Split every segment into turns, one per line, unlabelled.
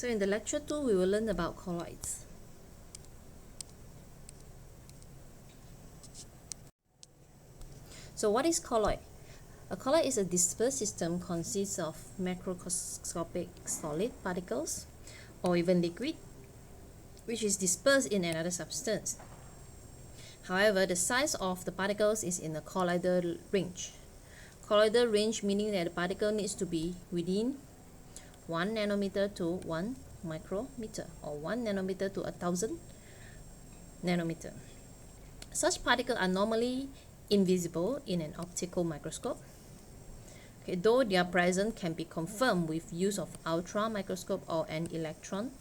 So in the lecture 2, we will learn about colloids. So what is colloid? A colloid is a dispersed system consists of macroscopic solid particles or even liquid, which is dispersed in another substance. However, the size of the particles is in a colloidal range. Colloidal range meaning that the particle needs to be within 1 nanometer to 1 micrometer or 1 nanometer to 1,000 nanometer. Such particles are normally invisible in an optical microscope. Okay, though their presence can be confirmed with use of ultra microscope or an electron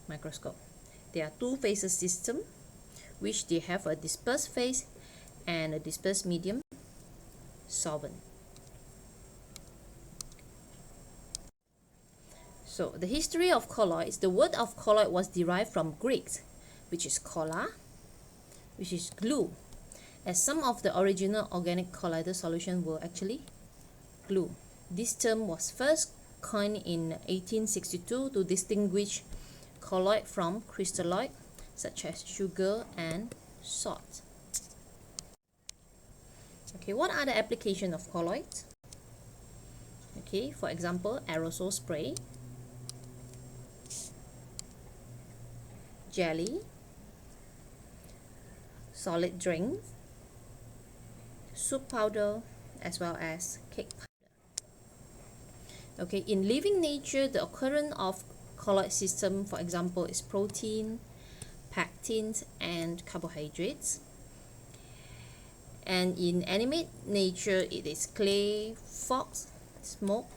microscope. There are two phases system, which they have a dispersed phase and a dispersed medium solvent. So the history of colloids, the word of colloid was derived from Greek, which is kolla, which is glue, as some of the original organic colloidal solutions were actually glue. This term was first coined in 1862 to distinguish colloid from crystalloid, such as sugar and salt. Okay, what are the applications of colloids? Okay, for example, aerosol spray, jelly, solid drink, soup powder, as well as cake powder. Okay, in living nature, the occurrence of colloid system, for example, is protein, pectins, and carbohydrates. And in animate nature, it is clay, fog, smoke,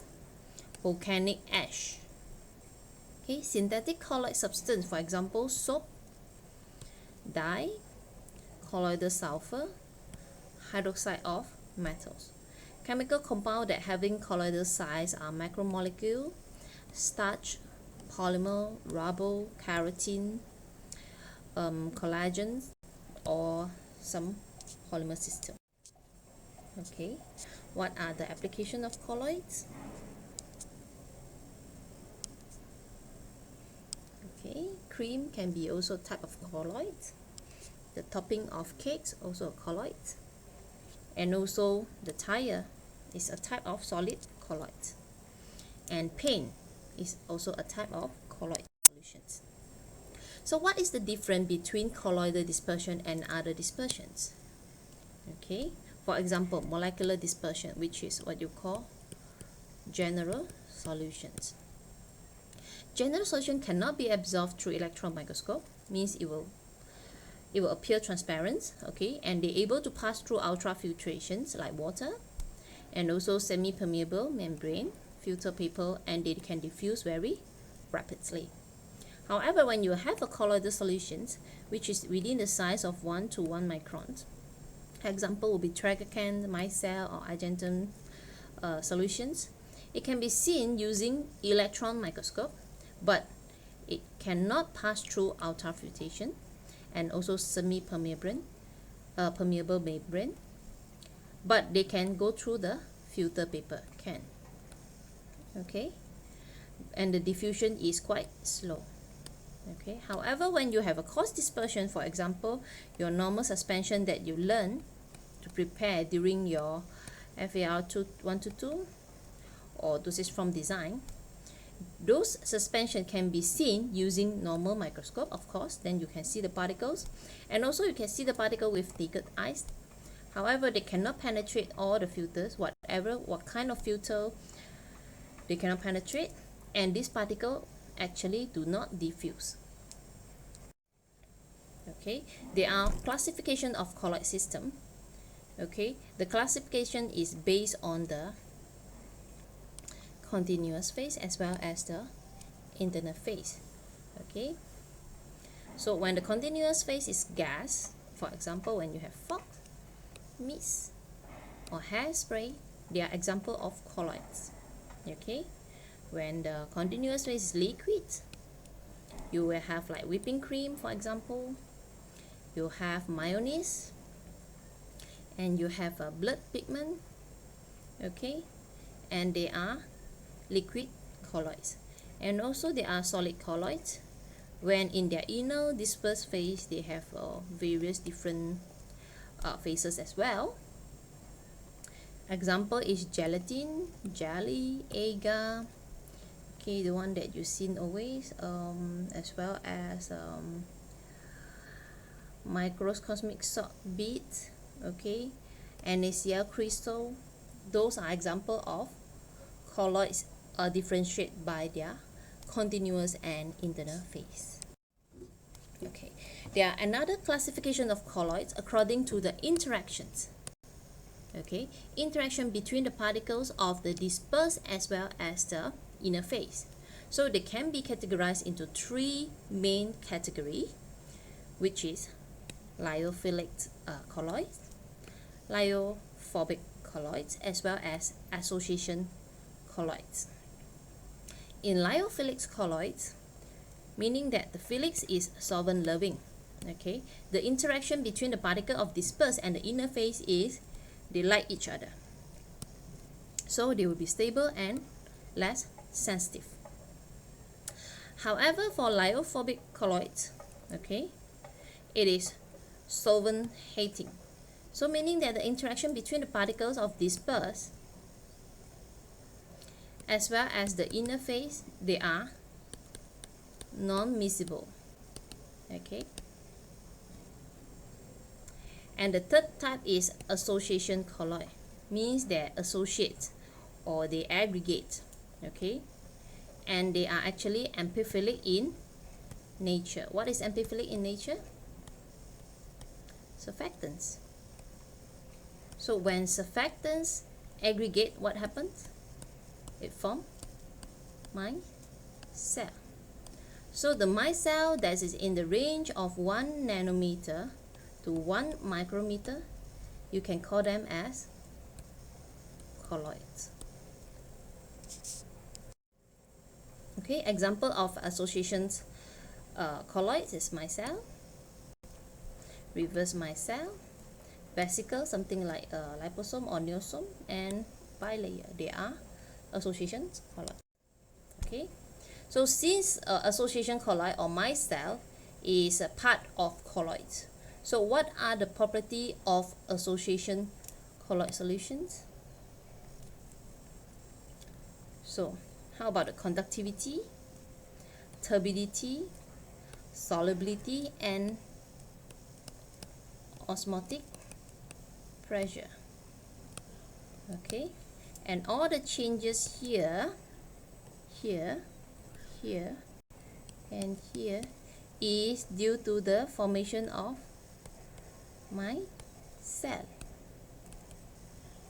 volcanic ash. Okay, synthetic colloid substance, for example, soap, dye, colloidal sulfur, hydroxide of metals. Chemical compounds that having colloidal size are macromolecule, starch, polymer, rubber, keratin, collagen, or some polymer system. Okay, what are the applications of colloids? Okay, cream can be also a type of colloid. The topping of cakes also a colloid. And also the tire is a type of solid colloid. And paint is also a type of colloid solutions. So what is the difference between colloidal dispersion and other dispersions? Okay, for example, molecular dispersion, which is what you call general solutions. General solution cannot be absorbed through electron microscope, means it will appear transparent, okay, and they're able to pass through ultrafiltrations like water, and also semi-permeable membrane, filter paper, and they can diffuse very rapidly. However, when you have a colloidal solutions, which is within the size of 1 to 1 microns, example will be tragacan, micelle, or argentum solutions, it can be seen using electron microscope, but it cannot pass through ultrafiltration and also semi-permeable permeable membrane, but they can go through the filter paper can. Okay, and the diffusion is quite slow. Okay, however, when you have a coarse dispersion, for example, your normal suspension that you learn to prepare during your FAR 122 or dosage form design, those suspension can be seen using normal microscope, of course. Then you can see the particles, and also you can see the particle with naked eyes. However, they cannot penetrate all the filters, what kind of filter they cannot penetrate, and this particle actually do not diffuse. Okay, there are classification of colloid system. Okay, the classification is based on the continuous phase as well as the internal phase. Okay, so when the continuous phase is gas, for example, when you have fog, mist, or hairspray, they are example of colloids. Okay, when the continuous phase is liquid, you will have like whipping cream, for example, you have mayonnaise, and you have a blood pigment. Okay, and they are liquid colloids. And also they are solid colloids. When in their inner dispersed phase, they have various different phases as well. Example is gelatin, jelly, agar, okay, the one that you've seen always, as well as microscopic salt beads, okay, NaCl crystal. Those are example of colloids differentiate by their continuous and internal phase. Okay, there are another classification of colloids according to the interactions. Okay, interaction between the particles of the dispersed as well as the inner phase. So they can be categorized into three main categories, which is lyophilic colloids, lyophobic colloids, as well as association colloids. In lyophilic colloids, meaning that the Felix is solvent loving, okay, the interaction between the particle of dispersed and the inner phase is they like each other, so they will be stable and less sensitive. However, for lyophobic colloids, okay, it is solvent hating, so meaning that the interaction between the particles of dispersed as well as the inner phase, they are non-miscible, okay. And the third type is association colloid, means they associate or they aggregate, okay, and they are actually amphiphilic in nature. What is amphiphilic in nature? Surfactants. So when surfactants aggregate, what happens? It forms micelle. So the micelle that is in the range of 1 nanometer to 1 micrometer, you can call them as colloids. Okay, example of associations colloids is micelle, reverse micelle, vesicle, something like liposome or neosome, and bilayer. They are associations colloid. Okay, so since association colloid or micelle is a part of colloids, so what are the property of association colloid solutions? So how about the conductivity, turbidity, solubility, and osmotic pressure? Okay, and all the changes here, and here is due to the formation of micelle.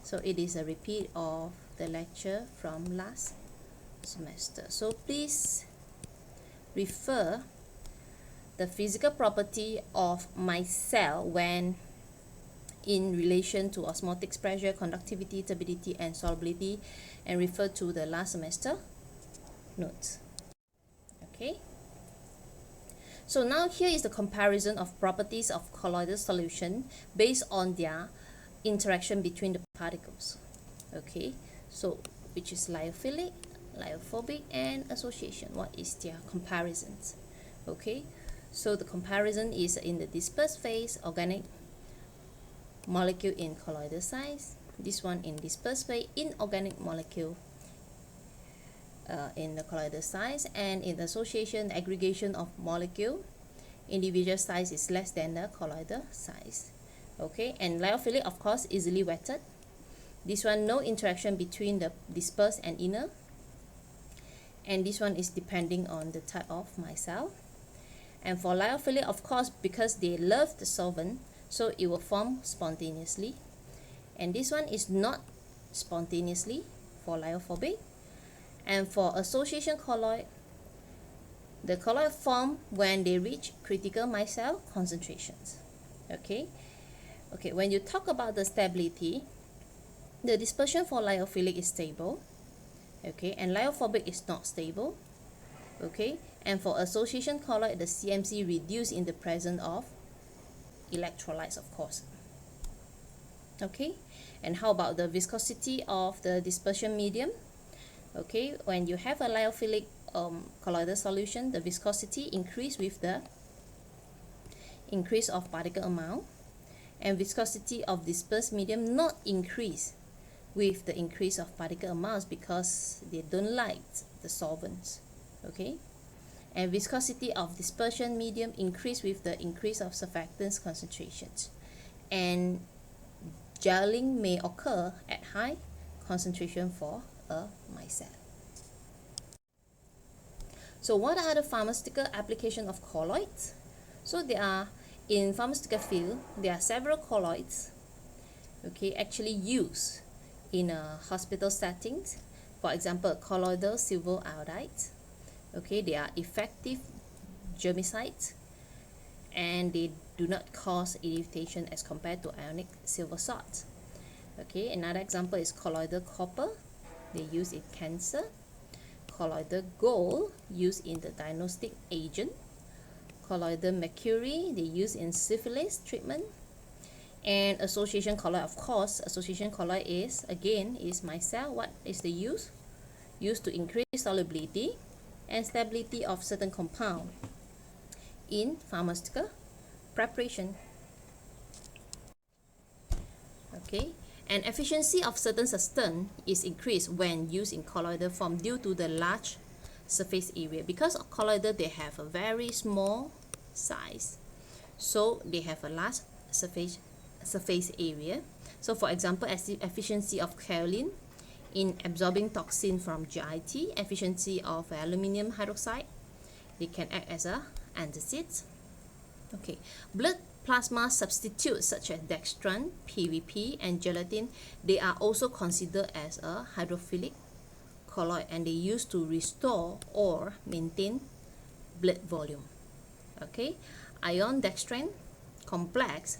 So it is a repeat of the lecture from last semester. So please refer the physical property of micelle when in relation to osmotic pressure, conductivity, turbidity, and solubility, and refer to the last semester notes. Okay, so now here is the comparison of properties of colloidal solution based on their interaction between the particles. Okay, so which is lyophilic, lyophobic, and association. What is their comparisons? Okay, so the comparison is in the dispersed phase, organic molecule in colloidal size. This one in dispersed phase, inorganic molecule in the colloidal size, and in association, aggregation of molecule, individual size is less than the colloidal size. Okay, and lyophilic, of course, easily wetted. This one, no interaction between the dispersed and inner, and this one is depending on the type of micelle. And for lyophilic, of course, because they love the solvent, so it will form spontaneously, and this one is not spontaneously for lyophobic. And for association colloid, the colloid form when they reach critical micelle concentrations. Okay, when you talk about the stability, the dispersion for lyophilic is stable, okay, and lyophobic is not stable, okay, and for association colloid, the CMC reduced in the presence of electrolytes, of course. Okay, and how about the viscosity of the dispersion medium? Okay, when you have a lyophilic colloidal solution, the viscosity increase with the increase of particle amount, and viscosity of dispersed medium not increase with the increase of particle amounts because they don't like the solvents. Okay, and viscosity of dispersion medium increase with the increase of surfactants concentrations, and gelling may occur at high concentration for a micelle. So what are the pharmaceutical application of colloids? So there are, in pharmaceutical field, there are several colloids, okay, actually used in a hospital settings. For example, colloidal silver iodide, okay, they are effective germicides and they do not cause irritation as compared to ionic silver salt. Okay, another example is colloidal copper, they use in cancer. Colloidal gold used in the diagnostic agent. Colloidal mercury they use in syphilis treatment. And association colloid, of course, association colloid is micelle. What is the use? Used to increase solubility and stability of certain compound in pharmaceutical preparation. Okay, and efficiency of certain substance is increased when used in colloidal form due to the large surface area. Because of colloidal, they have a very small size, so they have a large surface area. So for example, as the efficiency of kaolin in absorbing toxin from GIT, efficiency of aluminum hydroxide, they can act as a antacid. Okay, blood plasma substitutes such as dextran, PVP, and gelatin, they are also considered as a hydrophilic colloid and they used to restore or maintain blood volume. Okay, ion dextran complex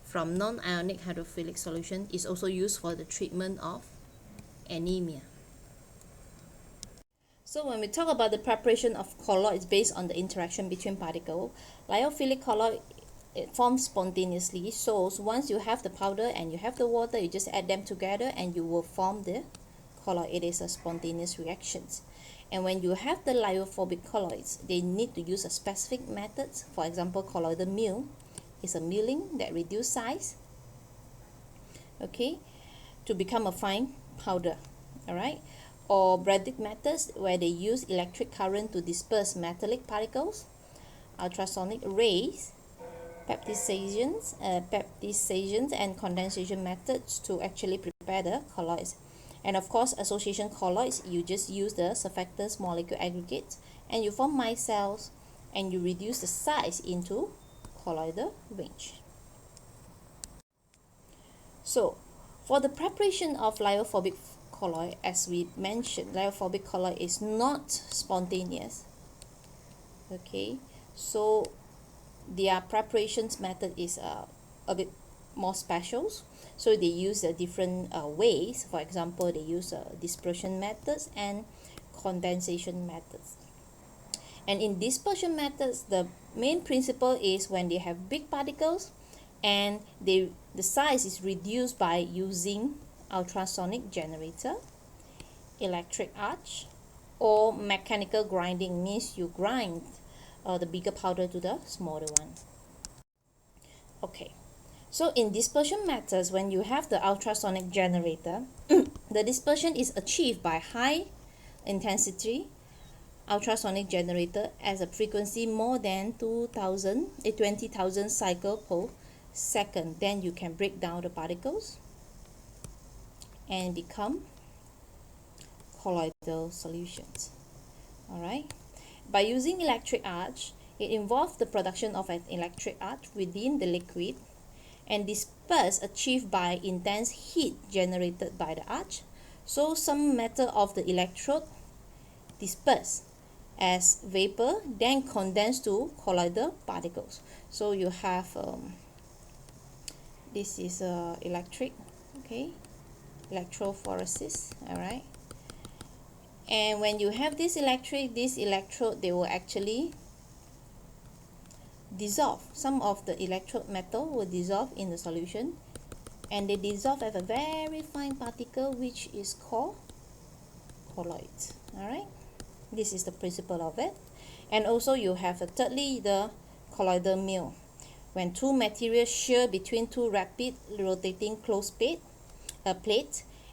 from non-ionic hydrophilic solution is also used for the treatment of anemia. So when we talk about the preparation of colloids based on the interaction between particles, lyophilic colloid, it forms spontaneously. So once you have the powder and you have the water, you just add them together and you will form the colloid. It is a spontaneous reaction. And when you have the lyophobic colloids, they need to use a specific method. For example, colloidal mill is a milling that reduce size, okay, to become a fine powder. All right. Or Bradick methods where they use electric current to disperse metallic particles, ultrasonic rays, peptizations and condensation methods to actually prepare the colloids. And of course, association colloids, you just use the surfactants molecule aggregates and you form micelles and you reduce the size into colloidal range. So for the preparation of lyophobic colloid, as we mentioned, lyophobic colloid is not spontaneous. Okay, so their preparations method is a bit more special. So they use different ways. For example, they use dispersion methods and condensation methods. And in dispersion methods, the main principle is when they have big particles and the size is reduced by using ultrasonic generator, electric arc, or mechanical grinding, means you grind the bigger powder to the smaller one. Okay, so in dispersion methods, when you have the ultrasonic generator, the dispersion is achieved by high intensity ultrasonic generator as a frequency more than 20,000 cycle per second. Then you can break down the particles and become colloidal solutions. All right. By using electric arc, it involves the production of an electric arc within the liquid and disperse achieved by intense heat generated by the arc. So some matter of the electrode disperse as vapor, then condense to colloidal particles. So you have this is electric, okay, electrophoresis. All right. And when you have this electrode, they will actually dissolve. Some of the electrode metal will dissolve in the solution and they dissolve as a very fine particle which is called colloids. All right, This is the principle of it. And also you have thirdly the colloidal mill. When two materials shear between two rapid rotating closed plate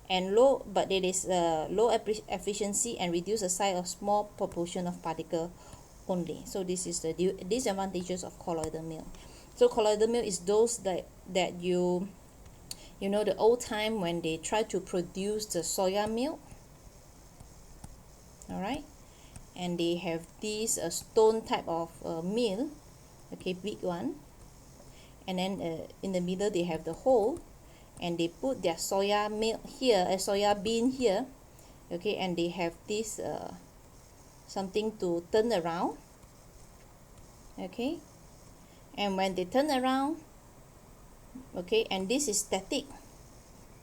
and low, but it is low efficiency and reduce the size of small proportion of particle only. So this is the disadvantages of colloidal mill. So colloidal mill is those that you know the old time when they try to produce the soya milk, all right, and they have this stone type of mill, okay, big one, and then in the middle they have the hole, and they put their soya milk here, a soya bean here, okay, and they have this something to turn around, okay, and when they turn around, okay, and this is static,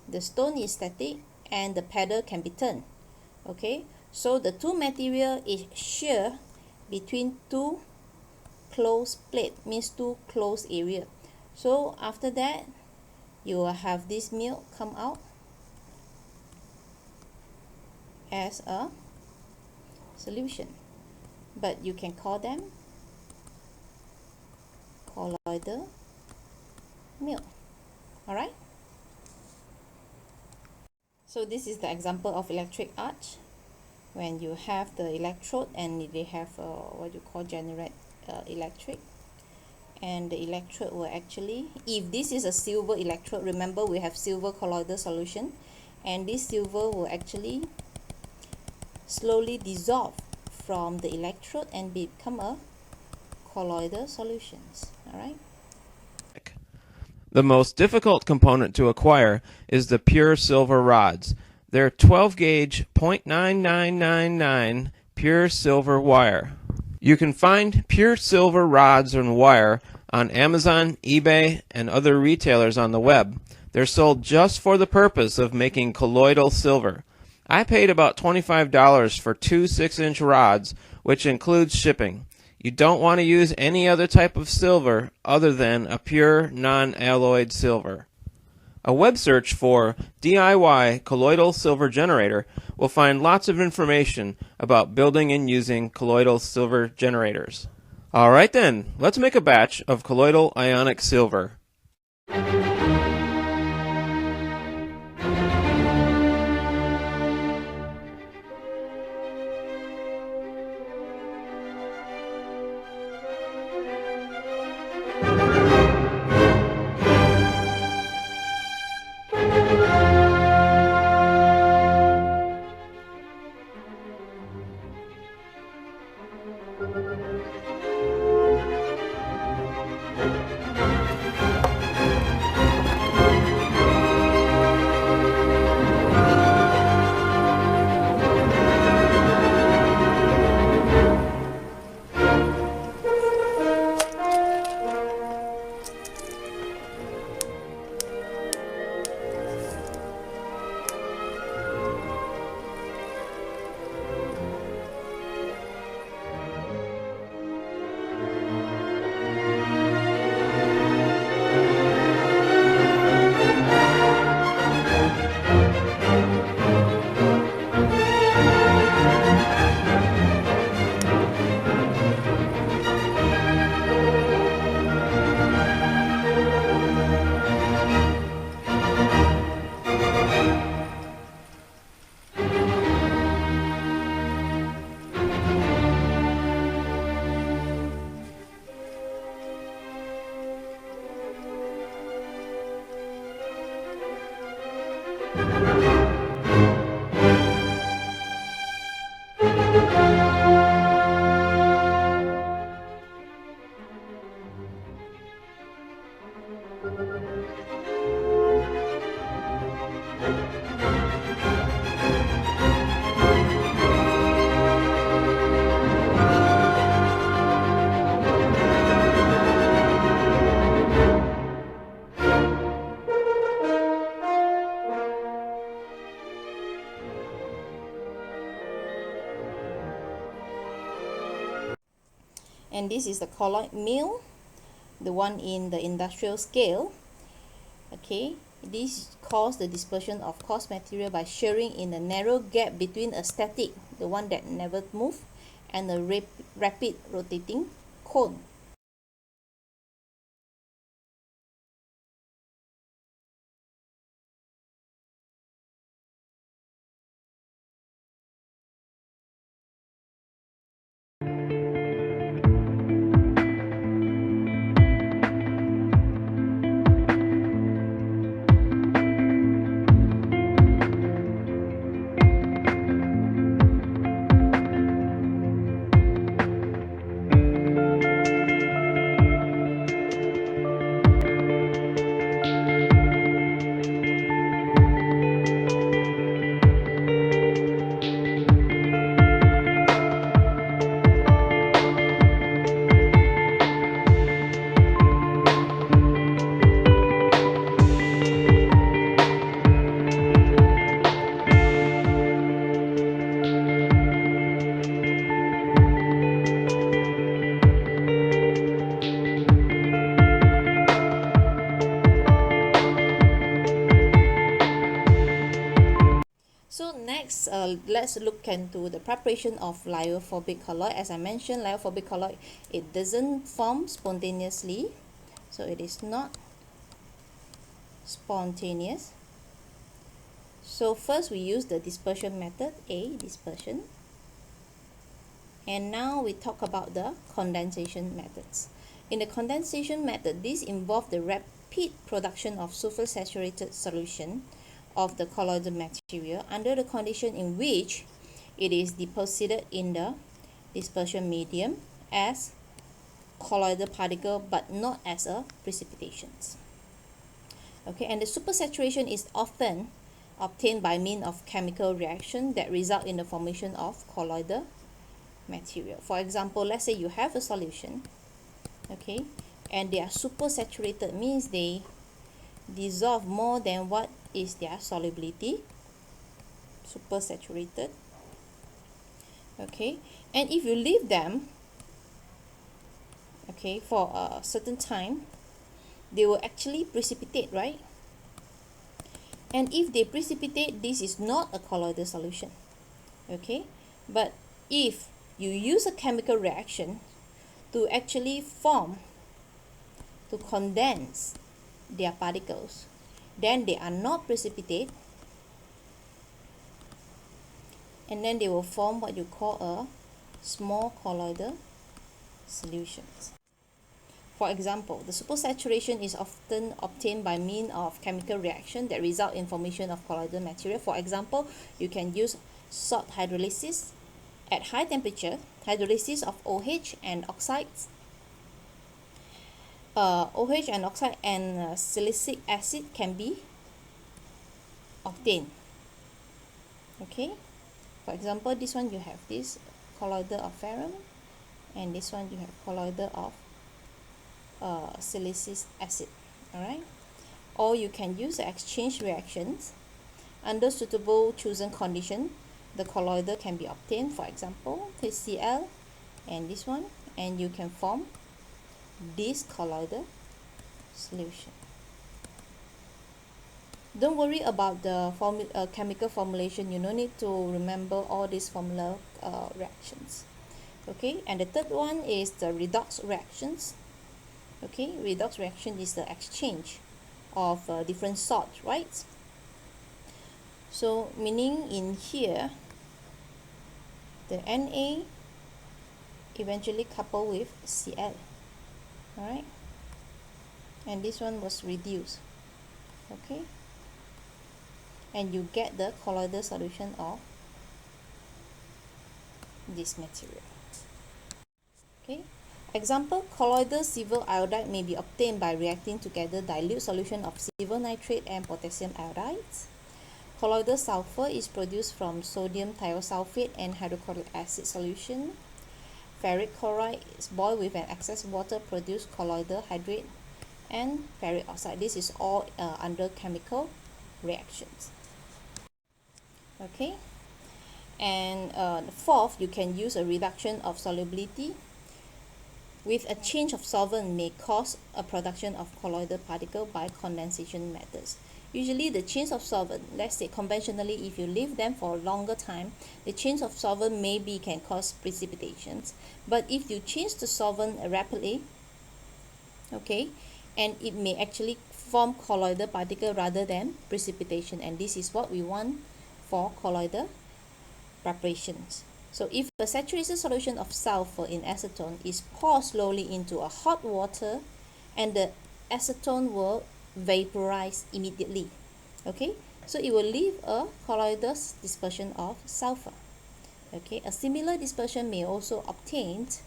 the stone is static and the pedal can be turned, okay. So the two material is shear between two closed plate, means two closed area. So after that you will have this milk come out as a solution, but you can call them colloidal milk. All right, so this is the example of electric arc, when you have the electrode and they have what you call generate electric, and the electrode will actually, if this is a silver electrode, remember we have silver colloidal solution, and this silver will actually slowly dissolve from the electrode and become a colloidal solutions. All right.
The most difficult component to acquire is the pure silver rods. They're 12 gauge 0.9999 pure silver wire. You can find pure silver rods and wire on Amazon, eBay, and other retailers on the web. They're sold just for the purpose of making colloidal silver. I paid about $25 for two 6-inch rods, which includes shipping. You don't want to use any other type of silver other than a pure non-alloyed silver. A web search for DIY colloidal silver generator will find lots of information about building and using colloidal silver generators. Alright then, let's make a batch of colloidal ionic silver.
And this is the colloid mill, the one in the industrial scale, okay, This causes the dispersion of coarse material by shearing in a narrow gap between a static, the one that never moves, and a rapid rotating cone. So next, let's look into the preparation of lyophobic colloid. As I mentioned, lyophobic colloid, it doesn't form spontaneously, so it is not spontaneous. So first we use the dispersion method, dispersion. And now we talk about the condensation methods. In the condensation method, this involves the rapid production of supersaturated solution of the colloidal material under the condition in which it is deposited in the dispersion medium as colloidal particle but not as a precipitation. Okay, and the supersaturation is often obtained by means of chemical reaction that result in the formation of colloidal material. For example, let's say you have a solution, okay, and they are supersaturated, means they dissolve more than what is their solubility, supersaturated. Okay, and if you leave them, okay, for a certain time, they will actually precipitate, right? And if they precipitate, this is not a colloidal solution. Okay, but if you use a chemical reaction to actually form, to condense their particles, then they are not precipitate, and then they will form what you call a small colloidal solutions. For example, the supersaturation is often obtained by means of chemical reaction that result in formation of colloidal material. For example, you can use salt hydrolysis at high temperature, hydrolysis of OH and oxides. OH and oxide and silicic acid can be obtained. Okay, for example, this one you have this colloidal of ferrum, and this one you have colloidal of silicic acid. All right, or you can use the exchange reactions under suitable chosen condition. The colloidal can be obtained, for example, HCl and this one, and you can form this colloidal solution. Don't worry about the chemical formulation. You no need to remember all these formula reactions. Okay, and the third one is the redox reactions. Okay, redox reaction is the exchange of different salts, right? So meaning in here, the Na eventually couple with Cl. Alright, and this one was reduced. Okay, and you get the colloidal solution of this material. Okay, example, colloidal silver iodide may be obtained by reacting together dilute solution of silver nitrate and potassium iodides. Colloidal sulfur is produced from sodium thiosulfate and hydrochloric acid solution. Ferric chloride is boiled with an excess water, produce colloidal hydrate and ferric oxide. This is all under chemical reactions. Okay, and fourth, you can use a reduction of solubility with a change of solvent may cause a production of colloidal particle by condensation methods. Usually the change of solvent, let's say conventionally if you leave them for a longer time, the change of solvent maybe can cause precipitations. But if you change the solvent rapidly, okay, and it may actually form colloidal particle rather than precipitation, and this is what we want for colloidal preparations. So if a saturated solution of sulfur in acetone is poured slowly into a hot water, and the acetone will vaporize immediately, okay, so it will leave a colloidal dispersion of sulfur. Okay, a similar dispersion may also obtained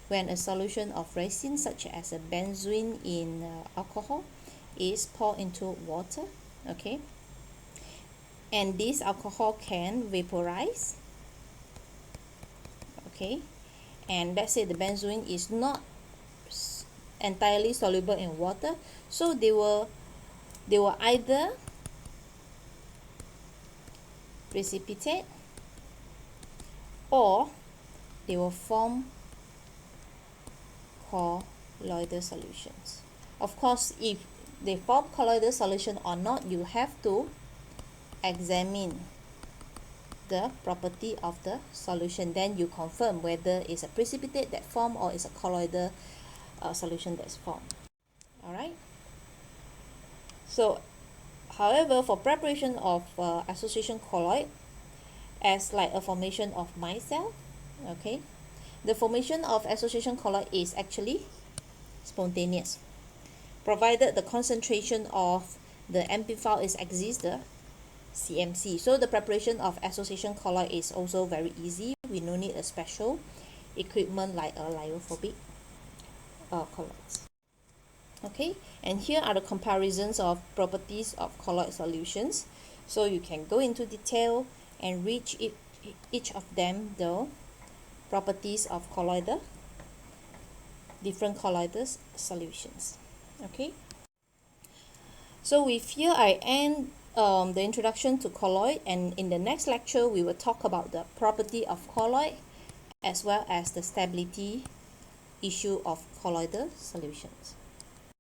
when a solution of resin such as a benzoin in alcohol is poured into water, okay, and this alcohol can vaporize, okay, and let's say the benzoin is not entirely soluble in water, so they will either precipitate or they will form colloidal solutions. Of course, if they form colloidal solution or not, you have to examine the property of the solution, then you confirm whether it's a precipitate that form or it's a colloidal solution that's formed. Alright, so however, for preparation of association colloid as like a formation of micelle, okay, the formation of association colloid is actually spontaneous, provided the concentration of the amphiphile is exceeds the CMC. So the preparation of association colloid is also very easy. We no need a special equipment like a lyophobic colloids. Okay, and here are the comparisons of properties of colloid solutions. So you can go into detail and read each of them, the properties of colloidal, different colloidal solutions. Okay, so with here I end the introduction to colloid, and in the next lecture we will talk about the property of colloid as well as the stability issue of colloidal solutions.